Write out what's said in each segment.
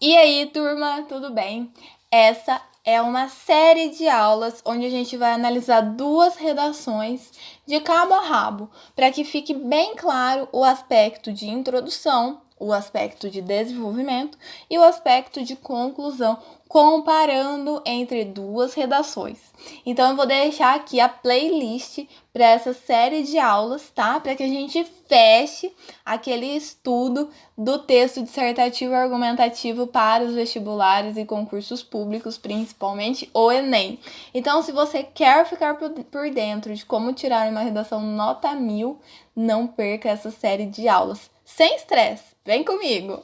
E aí, turma, tudo bem? Essa é uma série de aulas onde a gente vai analisar duas redações de cabo a rabo, para que fique bem claro o aspecto de introdução, o aspecto de desenvolvimento e o aspecto de conclusão, comparando entre duas redações. Então, eu vou deixar aqui a playlist para essa série de aulas, tá? Para que a gente feche aquele estudo do texto dissertativo e argumentativo para os vestibulares e concursos públicos, principalmente o Enem. Então, se você quer ficar por dentro de como tirar uma redação nota 1000, não perca essa série de aulas. Sem estresse, vem comigo!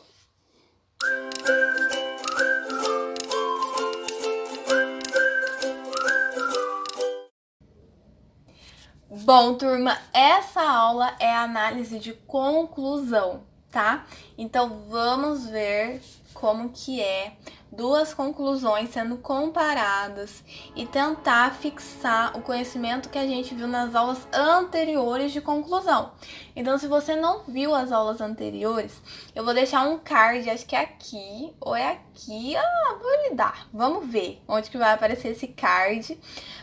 Bom, turma, essa aula é a análise de conclusão, tá? Então, vamos ver como que é duas conclusões sendo comparadas e tentar fixar o conhecimento que a gente viu nas aulas anteriores de conclusão. Então, se você não viu as aulas anteriores, eu vou deixar um card, acho que é aqui ou é aqui. Vou lhe dar. Vamos ver onde que vai aparecer esse card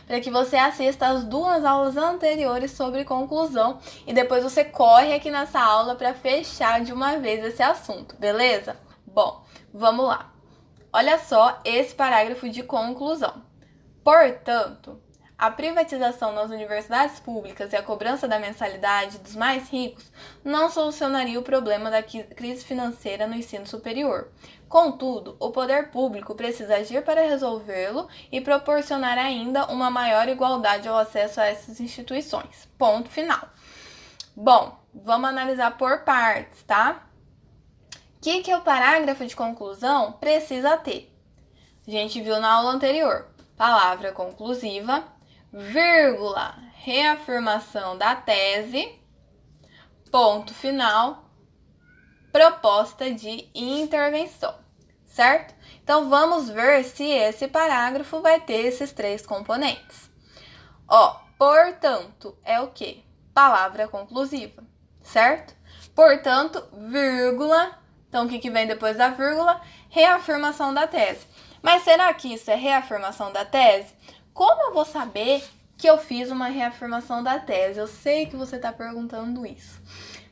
para que você assista as duas aulas anteriores sobre conclusão e depois você corre aqui nessa aula para fechar de uma vez esse assunto, beleza? Bom, vamos lá. Olha só esse parágrafo de conclusão. Portanto, a privatização nas universidades públicas e a cobrança da mensalidade dos mais ricos não solucionaria o problema da crise financeira no ensino superior. Contudo, o poder público precisa agir para resolvê-lo e proporcionar ainda uma maior igualdade ao acesso a essas instituições. Ponto final. Bom, vamos analisar por partes, tá? O que o parágrafo de conclusão precisa ter? A gente viu na aula anterior. Palavra conclusiva, vírgula, reafirmação da tese, ponto final, proposta de intervenção, certo? Então, vamos ver se esse parágrafo vai ter esses três componentes. Portanto, é o quê? Palavra conclusiva, certo? Portanto, vírgula. Então, o que vem depois da vírgula? Reafirmação da tese. Mas será que isso é reafirmação da tese? Como eu vou saber que eu fiz uma reafirmação da tese? Eu sei que você está perguntando isso.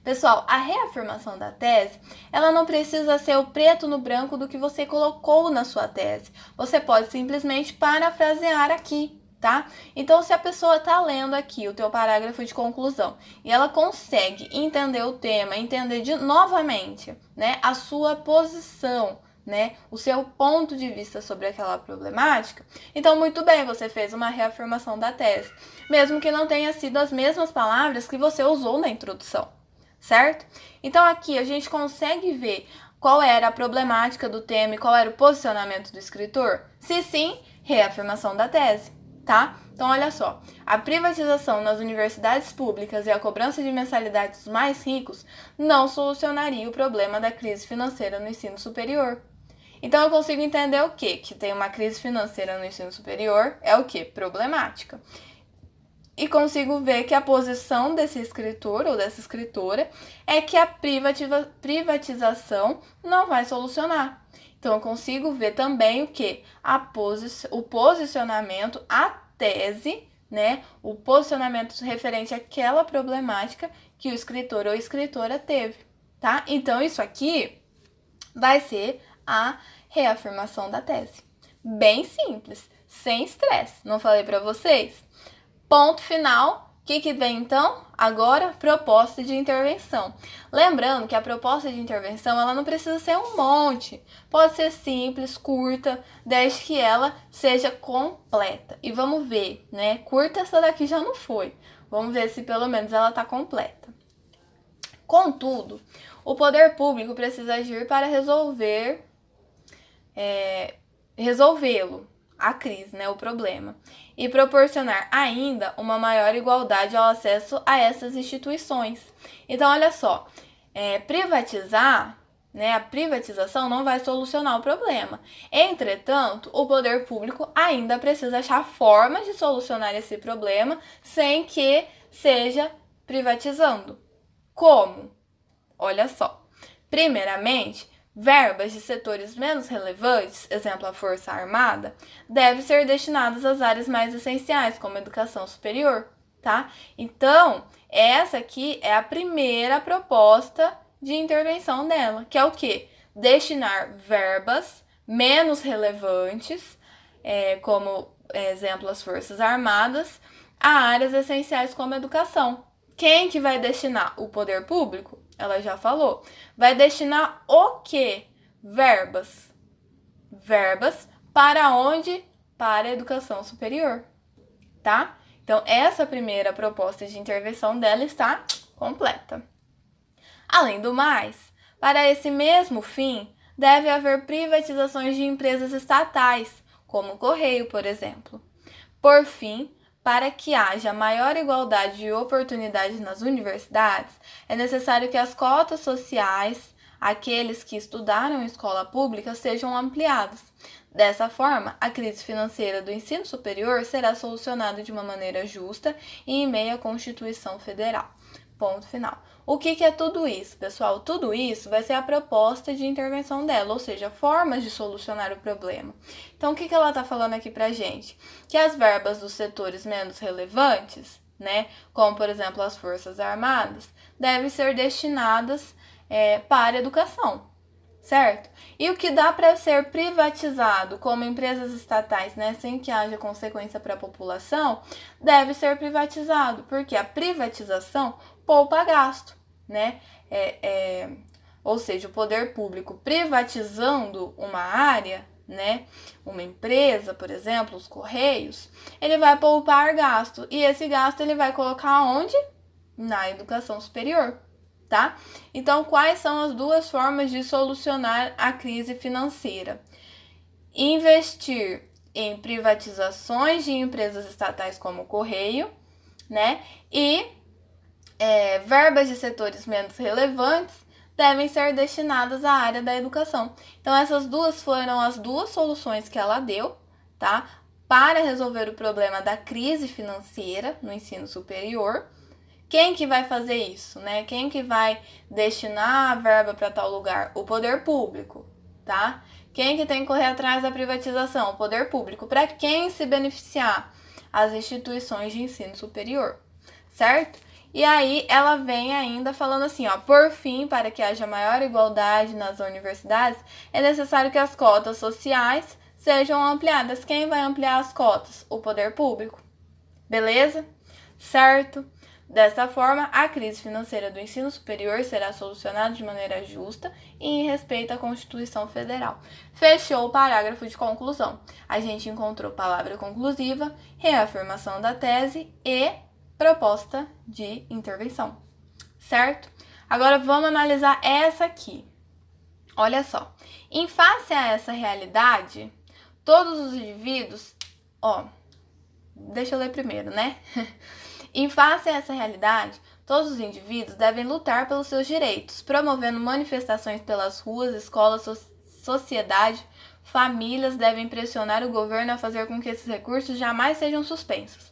Pessoal, a reafirmação da tese, ela não precisa ser o preto no branco do que você colocou na sua tese. Você pode simplesmente parafrasear aqui, tá? Então, se a pessoa está lendo aqui o teu parágrafo de conclusão e ela consegue entender o tema, entender novamente, né, a sua posição, né, o seu ponto de vista sobre aquela problemática, então muito bem, você fez uma reafirmação da tese, mesmo que não tenha sido as mesmas palavras que você usou na introdução, certo? Então aqui a gente consegue ver qual era a problemática do tema e qual era o posicionamento do escritor? Se sim, reafirmação da tese, tá? Então olha só, a privatização nas universidades públicas e a cobrança de mensalidades dos mais ricos não solucionaria o problema da crise financeira no ensino superior. Então eu consigo entender o quê? Que tem uma crise financeira no ensino superior é o quê? Problemática. E consigo ver que a posição desse escritor ou dessa escritora é que a privatização não vai solucionar. Então eu consigo ver também o quê? O posicionamento, a tese, né? O posicionamento referente àquela problemática que o escritor ou escritora teve, tá? Então isso aqui vai ser a reafirmação da tese. Bem simples, sem estresse. Não falei para vocês? Ponto final. O que vem então? Agora, proposta de intervenção. Lembrando que a proposta de intervenção ela não precisa ser um monte. Pode ser simples, curta, desde que ela seja completa. E vamos ver, né? Curta essa daqui já não foi. Vamos ver se pelo menos ela está completa. Contudo, o poder público precisa agir para resolvê-lo, a crise, né, o problema, e proporcionar ainda uma maior igualdade ao acesso a essas instituições. Então, olha só, privatizar, né, a privatização não vai solucionar o problema. Entretanto, o poder público ainda precisa achar formas de solucionar esse problema sem que seja privatizando. Como? Olha só. Primeiramente, Verbas de setores menos relevantes, exemplo a Força Armada, devem ser destinadas às áreas mais essenciais, como educação superior, tá? Então, essa aqui é a primeira proposta de intervenção dela, que é o quê? Destinar verbas menos relevantes, como exemplo as Forças Armadas, a áreas essenciais como educação. Quem que vai destinar? O poder público? Ela já falou. Vai destinar o quê? Verbas. Verbas para onde? Para a educação superior, tá? Então, essa primeira proposta de intervenção dela está completa. Além do mais, para esse mesmo fim, deve haver privatizações de empresas estatais, como o Correio, por exemplo. Por fim, para que haja maior igualdade de oportunidades nas universidades, é necessário que as cotas sociais, aqueles que estudaram em escola pública, sejam ampliadas. Dessa forma, a crise financeira do ensino superior será solucionada de uma maneira justa e em meio à Constituição Federal. Ponto final. O que é tudo isso, pessoal? Tudo isso vai ser a proposta de intervenção dela, ou seja, formas de solucionar o problema. Então, o que ela está falando aqui pra gente? Que as verbas dos setores menos relevantes, né, como por exemplo as Forças Armadas, devem ser destinadas para a educação, certo? E o que dá para ser privatizado como empresas estatais, né, sem que haja consequência para a população, deve ser privatizado, porque a privatização poupa gasto, né? Ou seja, o poder público privatizando uma área, né? Uma empresa, por exemplo, os Correios, ele vai poupar gasto. E esse gasto ele vai colocar onde? Na educação superior, tá? Então, quais são as duas formas de solucionar a crise financeira? Investir em privatizações de empresas estatais como o Correio, né? E verbas de setores menos relevantes devem ser destinadas à área da educação. Então, essas duas foram as duas soluções que ela deu, tá? Para resolver o problema da crise financeira no ensino superior. Quem que vai fazer isso, né? Quem que vai destinar a verba para tal lugar? O poder público, tá? Quem que tem que correr atrás da privatização? O poder público. Para quem se beneficiar? As instituições de ensino superior, certo? E aí ela vem ainda falando assim, ó, por fim, para que haja maior igualdade nas universidades, é necessário que as cotas sociais sejam ampliadas. Quem vai ampliar as cotas? O poder público. Beleza? Certo? Dessa forma, a crise financeira do ensino superior será solucionada de maneira justa e em respeito à Constituição Federal. Fechou o parágrafo de conclusão. A gente encontrou palavra conclusiva, reafirmação da tese e proposta de intervenção, certo? Agora vamos analisar essa aqui. Olha só. Em face a essa realidade, todos os indivíduos... deixa eu ler primeiro, né? Em face a essa realidade, todos os indivíduos devem lutar pelos seus direitos, promovendo manifestações pelas ruas, escolas, sociedade, famílias devem pressionar o governo a fazer com que esses recursos jamais sejam suspensos.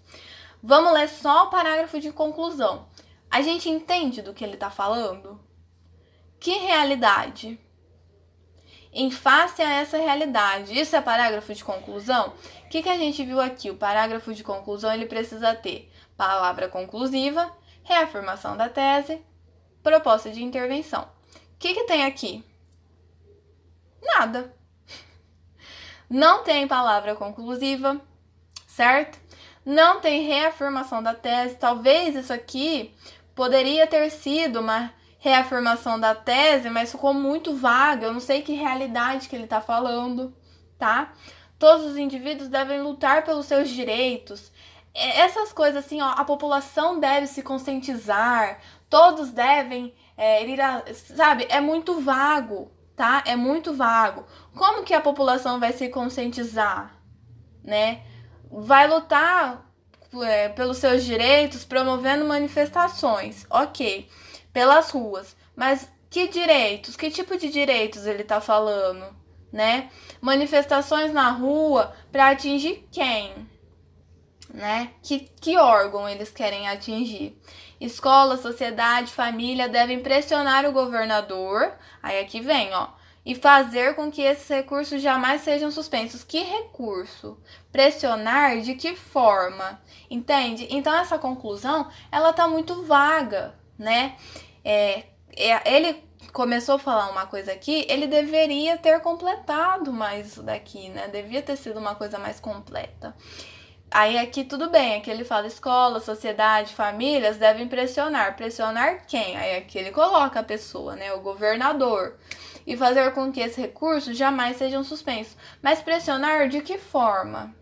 Vamos ler só o parágrafo de conclusão. A gente entende do que ele está falando? Que realidade? Em face a essa realidade, isso é parágrafo de conclusão? O que a gente viu aqui? O parágrafo de conclusão ele precisa ter palavra conclusiva, reafirmação da tese, proposta de intervenção. O que tem aqui? Nada. Não tem palavra conclusiva, certo? Não tem reafirmação da tese. Talvez isso aqui poderia ter sido uma reafirmação da tese, mas ficou muito vago. Eu não sei que realidade que ele está falando, tá? Todos os indivíduos devem lutar pelos seus direitos. Essas coisas assim, ó, a população deve se conscientizar, todos devem ir a... Sabe? É muito vago, tá? É muito vago. Como que a população vai se conscientizar, né? Vai lutar pelos seus direitos promovendo manifestações, ok, pelas ruas, mas que direitos, que tipo de direitos ele tá falando, né? Manifestações na rua para atingir quem, né? Que órgão eles querem atingir? Escola, sociedade, família devem pressionar o governador, aí aqui vem, ó, e fazer com que esses recursos jamais sejam suspensos. Que recurso? Pressionar de que forma? Entende? Então essa conclusão, ela tá muito vaga, né? Ele começou a falar uma coisa aqui, ele deveria ter completado mais isso daqui, né? Devia ter sido uma coisa mais completa. Aí aqui tudo bem, aqui ele fala escola, sociedade, famílias devem pressionar. Pressionar quem? Aí aqui ele coloca a pessoa, né? O governador. E fazer com que esses recursos jamais sejam suspensos. Mas pressionar de que forma?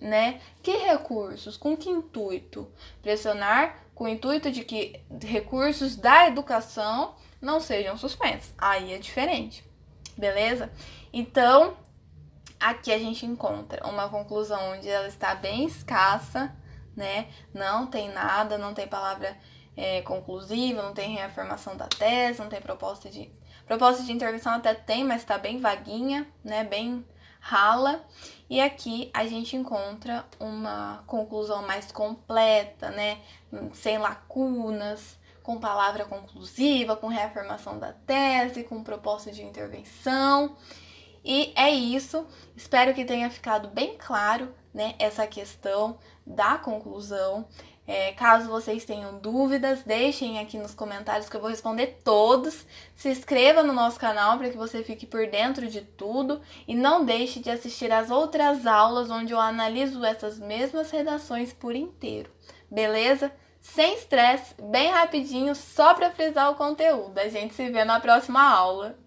Né? Que recursos? Com que intuito? Pressionar com o intuito de que recursos da educação não sejam suspensos. Aí é diferente, beleza? Então, aqui a gente encontra uma conclusão onde ela está bem escassa, né? Não tem nada, não tem palavra conclusiva, não tem reafirmação da tese, não tem proposta de intervenção, até tem, mas está bem vaguinha, né? Bem rala. E aqui a gente encontra uma conclusão mais completa, né? Sem lacunas, com palavra conclusiva, com reafirmação da tese, com proposta de intervenção. E é isso. Espero que tenha ficado bem claro, né, essa questão da conclusão. Caso vocês tenham dúvidas, deixem aqui nos comentários que eu vou responder todos. Se inscreva no nosso canal para que você fique por dentro de tudo. E não deixe de assistir às outras aulas onde eu analiso essas mesmas redações por inteiro. Beleza? Sem estresse, bem rapidinho, só para frisar o conteúdo. A gente se vê na próxima aula.